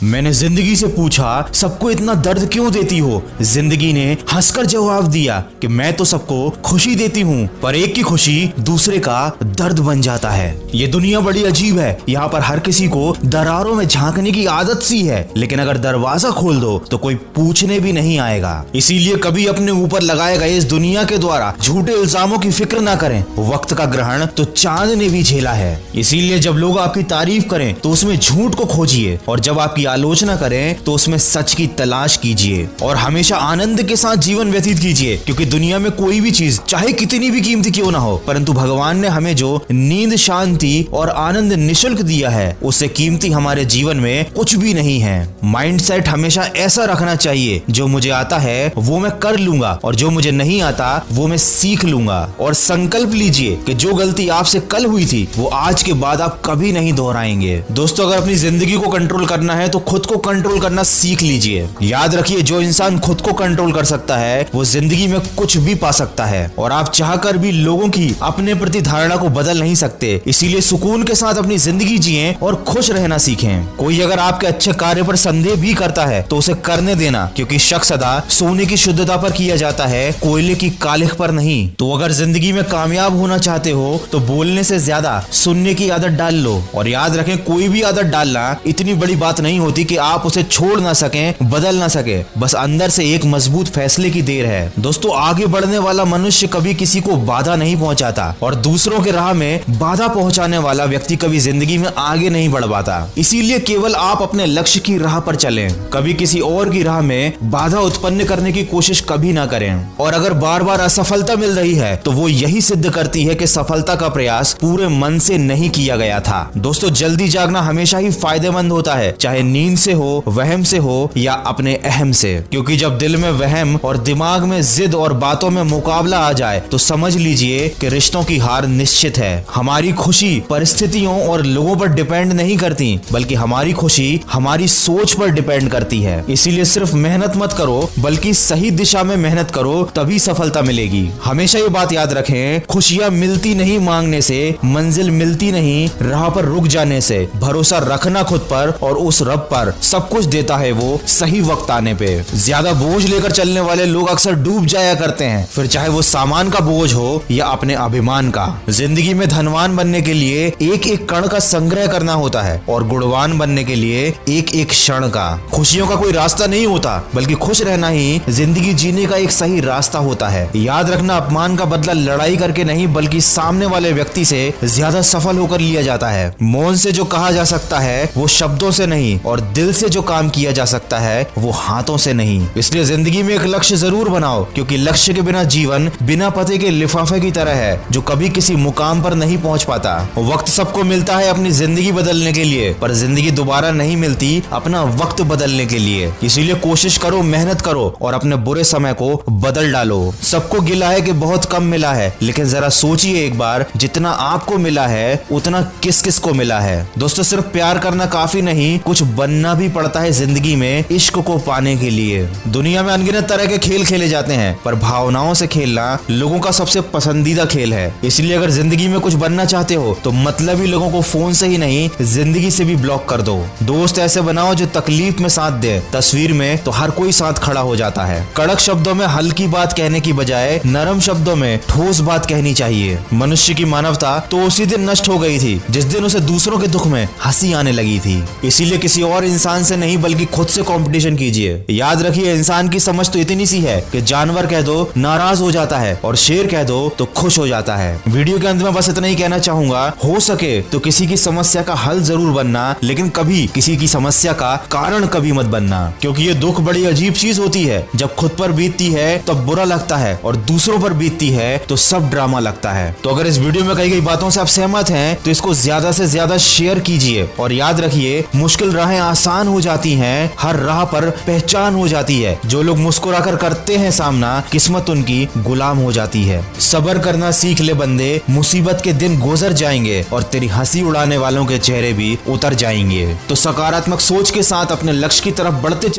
मैंने जिंदगी से पूछा, सबको इतना दर्द क्यों देती हो? जिंदगी ने हंसकर जवाब दिया कि मैं तो सबको खुशी देती हूँ, पर एक की खुशी दूसरे का दर्द बन जाता है। ये दुनिया बड़ी अजीब है। यहाँ पर हर किसी को दरारों में झांकने की आदत सी है, लेकिन अगर दरवाजा खोल दो तो कोई पूछने भी नहीं आएगा। इसीलिए कभी अपने ऊपर लगाए गए इस दुनिया के द्वारा झूठे इल्जामों की फिक्र ना करें। वक्त का ग्रहण तो चांद ने भी झेला है। इसीलिए जब लोग आपकी तारीफ करें तो उसमें झूठ को खोजिए, और जब आपकी आलोचना करें तो उसमें सच की तलाश कीजिए। और हमेशा आनंद के साथ जीवन व्यतीत कीजिए, क्योंकि दुनिया में कोई भी चीज चाहे कितनी भी कीमती क्यों ना हो, परंतु भगवान ने हमें जो नींद, शांति और आनंद निःशुल्क दिया है, उससे कीमती हमारे जीवन में कुछ भी नहीं है। माइंडसेट हमेशा ऐसा रखना चाहिए, जो मुझे आता है वो मैं कर लूंगा, और जो मुझे नहीं आता वो मैं सीख लूंगा। और संकल्प लीजिए कि जो गलती आपसे कल हुई थी वो आज के बाद आप कभी नहीं दोहराएंगे। दोस्तों, अगर अपनी जिंदगी को कंट्रोल करना है तो खुद को कंट्रोल करना सीख लीजिए। याद रखिए, जो इंसान खुद को कंट्रोल कर सकता है वो जिंदगी में कुछ भी पा सकता है, और आप चाहकर भी लोगों की अपने प्रति धारणा को बदल नहीं सकते। इसीलिए सुकून के साथ अपनी जिंदगी जिएं और खुश रहना सीखें। कोई अगर आपके अच्छे कार्य पर संदेह भी करता है तो उसे करने देना, क्योंकि शक सदा सोने की शुद्धता पर किया जाता है, कोयले की कालिख पर नहीं। तो अगर जिंदगी में कामयाब होना चाहते हो तो बोलने से ज्यादा सुनने की आदत डाल लो। और याद रखें, कोई भी आदत डालना इतनी बड़ी बात नहीं होती कि आप उसे छोड़ ना सकें, बदल ना सके। बस अंदर से एक मजबूत फैसले की देर है। दोस्तों, आगे बढ़ने वाला मनुष्य कभी किसी को बाधा नहीं पहुंचाता, और दूसरों के राह में बाधा पहुंचाने वाला व्यक्ति कभी जिंदगी में आगे नहीं बढ़ पाता। इसीलिए केवल आप अपने लक्ष्य की राह पर चलें, कभी किसी और की राह में बाधा उत्पन्न करने की कोशिश कभी ना करें। और अगर बार बार असफलता मिल रही है तो वो यही सिद्ध करती है कि सफलता का प्रयास पूरे मन से नहीं किया गया था। दोस्तों, जल्दी जागना हमेशा ही फायदेमंद होता है, चाहे नींद से हो, वहम से हो या अपने अहम से। क्योंकि जब दिल में वहम और दिमाग में जिद और बातों में मुकाबला आ जाए तो समझ लीजिए कि रिश्तों की हार निश्चित है। हमारी खुशी परिस्थितियों और लोगों पर डिपेंड नहीं करती, बल्कि हमारी खुशी हमारी सोच पर डिपेंड करती है। इसीलिए सिर्फ मेहनत मत करो, बल्कि सही दिशा में मेहनत करो, तभी सफलता मिलेगी। हमेशा ये बात याद रखें, खुशियां मिलती नहीं मांगने से, मंजिल मिलती नहीं राह पर रुक जाने से। भरोसा रखना खुद पर और उस रब पर, सब कुछ देता है वो सही वक्त आने पे। ज्यादा बोझ लेकर चलने वाले लोग अक्सर डूब जाया करते हैं, फिर चाहे वो सामान का बोझ हो या अपने अभिमान का। जिंदगी में धनवान बनने के लिए एक एक कण का संग्रह करना होता है, और गुणवान बनने के लिए एक एक क्षण का। खुशियों का कोई रास्ता नहीं होता, बल्कि खुश रहना ही जिंदगी जीने का एक सही रास्ता होता है। याद रखना, अपमान का बदला लड़ाई करके नहीं, बल्कि सामने वाले व्यक्ति से ज्यादा सफल होकर लिया जाता है। मौन से जो कहा जा सकता है वो शब्दों से नहीं, और दिल से जो काम किया जा सकता है वो हाथों से नहीं। इसलिए जिंदगी में एक लक्ष्य जरूर बनाओ, क्योंकि लक्ष्य के बिना जीवन बिना पते के लिफाफे की तरह है, जो कभी किसी मुकाम पर नहीं पहुंच पाता। वक्त सबको मिलता है अपनी जिंदगी बदलने के लिए, पर जिंदगी दोबारा नहीं मिलती अपना वक्त बदलने के लिए। इसीलिए कोशिश करो, मेहनत करो और अपने बुरे समय को बदल डालो। सबको गिला है कि बहुत कम मिला है, लेकिन जरा सोचिए एक बार, जितना आपको मिला है उतना किस किस को मिला है। दोस्तों, सिर्फ प्यार करना काफी नहीं, कुछ बनना भी पड़ता है जिंदगी में इश्क को पाने के लिए। दुनिया में अनगिनत तरह के खेल खेले जाते हैं, पर भावनाओं से खेलना लोगों का सबसे पसंदीदा खेल है। इसलिए अगर जिंदगी में कुछ बनना चाहते हो तो मतलबी लोगों को फोन से ही नहीं, जिंदगी से भी ब्लॉक कर दो। दोस्त ऐसे बनाओ जो तकलीफ में साथ दे, तस्वीर में तो हर कोई साथ खड़ा हो जाता है। कड़क शब्दों में हल्की बात कहने की बजाय नरम शब्दों में ठोस बात कहनी चाहिए। मनुष्य की मानवता तो उसी दिन नष्ट हो गई थी जिस दिन उसे दूसरों के दुख में हंसी आने लगी थी। इसीलिए किसी और इंसान से नहीं, बल्कि खुद से कंपटीशन कीजिए। याद रखिए, इंसान की समझ तो इतनी सी है कि जानवर कह दो नाराज हो जाता है, और शेर कह दो तो खुश हो जाता है। वीडियो के अंत में बस इतना ही कहना चाहूंगा, हो सके तो किसी की समस्या का हल जरूर बनना, लेकिन कभी किसी की समस्या का कारण कभी मत बनना। क्योंकि ये दुख बड़ी अजीब चीज होती है, जब खुद पर बीतती है तब बुरा लगता है, और दूसरों पर बीतती है तो सब ड्रामा लगता है। तो अगर इस वीडियो में कही गई बातों से आप सहमत हैं तो इसको ज्यादा से ज्यादा शेयर कीजिए। और याद रखिए, मुश्किल राहें आसान हो जाती हैं, हर राह पर पहचान हो जाती है। जो लोग मुस्कुराकर करते हैं सामना, किस्मत उनकी गुलाम हो जाती है। सब्र करना सीख ले बंदे, मुसीबत के दिन गुजर जाएंगे और तेरी हंसी उड़ाने वालों के चेहरे भी उतर जाएंगे। तो सकारात्मक सोच के साथ अपने लक्ष्य की तरफ बढ़ते